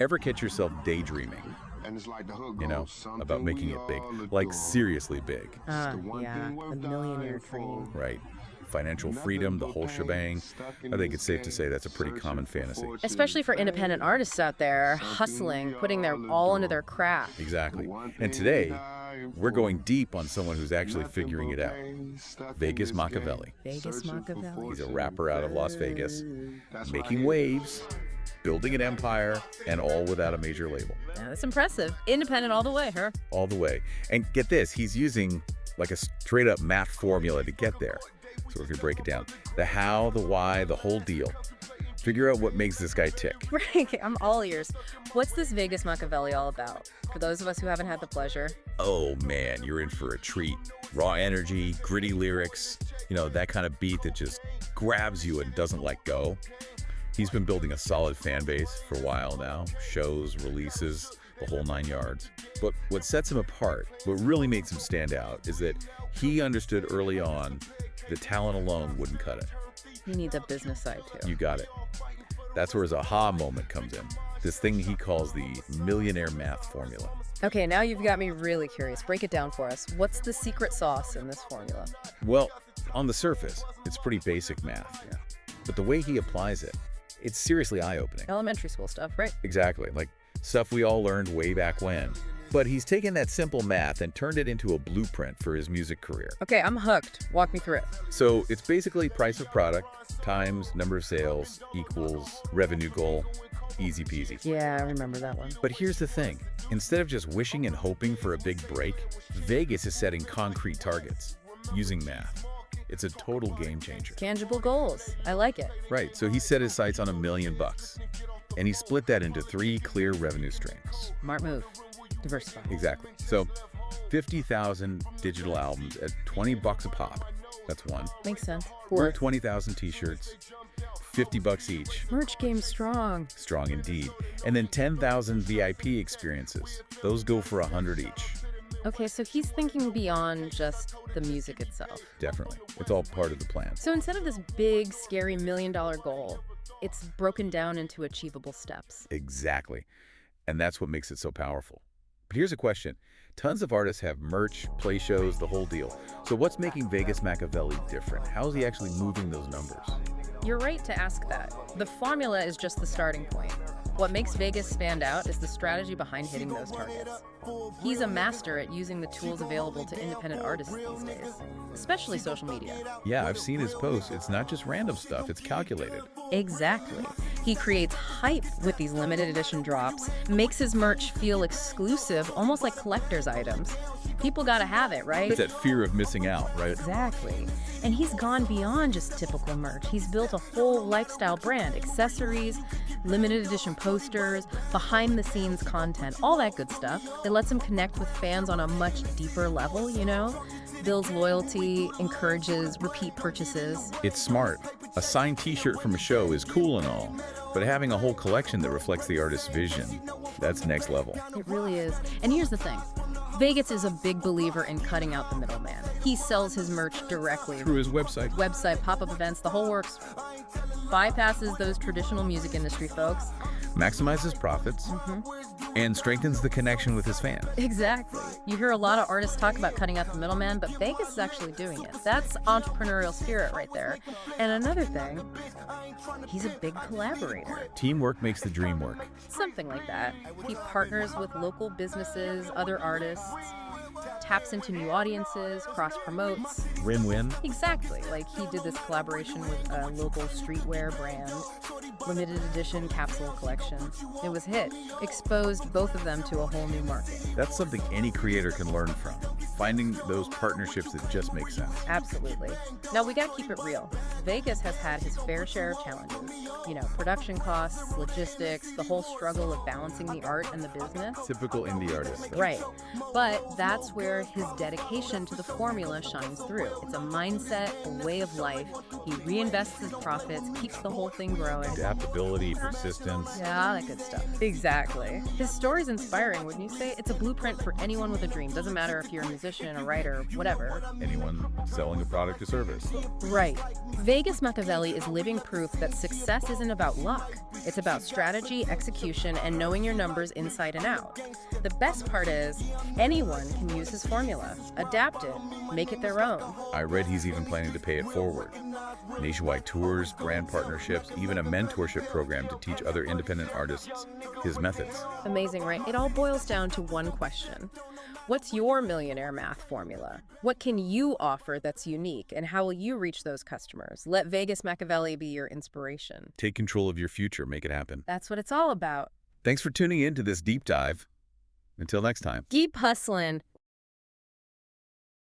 Ever catch yourself daydreaming, And it's like the hook you know, goes, about something making we it big? all Like adore. seriously big, It's the one Yeah, thing the worth millionaire dying dream. for. right? Financial Nothing freedom, the but whole pain, shebang. stuck I in think this it's safe to say game, that's a pretty searching common for fantasy. fortune Especially and for independent fame. artists out there Something hustling, we putting their all all into their adore. craft. The Exactly. one And thing we today, dying we're going for. deep on someone who's actually Nothing figuring but it out. pain, stuck in Vegas this game, Makaveli. Vegas searching for Makaveli. He's a fortune rapper out of and Las Vegas, fame. That's right making here. waves, building an empire, and all without a major label. Yeah, that's impressive. Independent all the way, huh? All the way. And get this, he's using like a straight up math formula to get there. So if you break it down, the how, the why, the whole deal. Figure out what makes this guy tick. Right, I'm all ears. What's this Vegas Makaveli all about? For those of us who haven't had the pleasure. Oh man, you're in for a treat. Raw energy, gritty lyrics, that kind of beat that just grabs you and doesn't let go. He's been building a solid fan base for a while now. Shows, releases, the whole 9 yards. But what sets him apart, what really makes him stand out, is that he understood early on that talent alone wouldn't cut it. He needs a business side too. You got it. That's where his aha moment comes in. This thing he calls the millionaire math formula. Okay, now you've got me really curious. Break it down for us. What's the secret sauce in this formula? Well, on the surface, it's pretty basic math. Yeah. But the way he applies it, it's seriously eye-opening. Elementary school stuff, right? Exactly, like stuff we all learned way back when. But he's taken that simple math and turned it into a blueprint for his music career. Okay, I'm hooked. Walk me through it. So it's basically price of product times number of sales equals revenue goal. Easy peasy. Yeah, I remember that one. But here's the thing. Instead of just wishing and hoping for a big break, Vegas is setting concrete targets using math. It's a total game changer. Tangible goals. I like it. Right, so he set his sights on $1 million. And he split that into 3 clear revenue streams. Smart move. Diversify. Exactly. So 50,000 digital albums at $20 a pop. That's one. Makes sense. Or 20,000 t-shirts, $50 each. Merch game strong. Strong indeed. And then 10,000 VIP experiences. Those go for 100 each. Okay, so he's thinking beyond just the music itself. Definitely. It's all part of the plan. So instead of this big, scary $1 million goal, it's broken down into achievable steps. Exactly. And that's what makes it so powerful. But here's a question. Tons of artists have merch, play shows, the whole deal. So what's making Vegas Makaveli different? How is he actually moving those numbers? You're right to ask that. The formula is just the starting point. What makes Vegas stand out is the strategy behind hitting those targets. He's a master at using the tools available to independent artists these days, especially social media. Yeah, I've seen his posts. It's not just random stuff, it's calculated. Exactly. He creates hype with these limited edition drops, makes his merch feel exclusive, almost like collector's items. People gotta have it, right? It's that fear of missing out, right? Exactly. And he's gone beyond just typical merch. He's built a whole lifestyle brand, accessories, limited edition posters, behind the scenes content, all that good stuff that lets him connect with fans on a much deeper level, builds loyalty, encourages repeat purchases. It's smart. A signed t-shirt from a show is cool and all, but having a whole collection that reflects the artist's vision, that's next level. It really is. And here's the thing. Vegas is a big believer in cutting out the middleman. He sells his merch directly. Through his website. Pop-up events, the whole works. Bypasses those traditional music industry folks. Maximizes profits and strengthens the connection with his fans. Exactly. You hear a lot of artists talk about cutting out the middleman, but Vegas is actually doing it. That's entrepreneurial spirit right there. And another thing, he's a big collaborator. Teamwork makes the dream work. Something like that. He partners with local businesses, other artists, taps into new audiences, cross-promotes. Win-win. Exactly. Like he did this collaboration with a local streetwear brand, limited edition capsule collection. It was a hit. Exposed both of them to a whole new market. That's something any creator can learn from. Finding those partnerships that just make sense. Absolutely. Now we gotta keep it real. Vegas has had his fair share of challenges. Production costs, logistics, the whole struggle of balancing the art and the business. Typical indie artist. Right. But that's where his dedication to the formula shines through. It's a mindset, a way of life. He reinvests his profits, keeps the whole thing growing. Adaptability, persistence. Yeah, that good stuff. Exactly. His story's inspiring, wouldn't you say? It's a blueprint for anyone with a dream. Doesn't matter if you're a musician musician, a writer, whatever. Anyone selling a product or service. Right. Vegas Makaveli is living proof that success isn't about luck. It's about strategy, execution, and knowing your numbers inside and out. The best part is, anyone can use his formula, adapt it, make it their own. I read he's even planning to pay it forward. Nationwide tours, brand partnerships, even a mentorship program to teach other independent artists his methods. Amazing, right? It all boils down to one question. What's your millionaire math formula? What can you offer that's unique, and how will you reach those customers? Let Vegas Makaveli be your inspiration. Take control of your future, make it happen. That's what it's all about. Thanks for tuning in to this deep dive. Until next time. Keep hustling.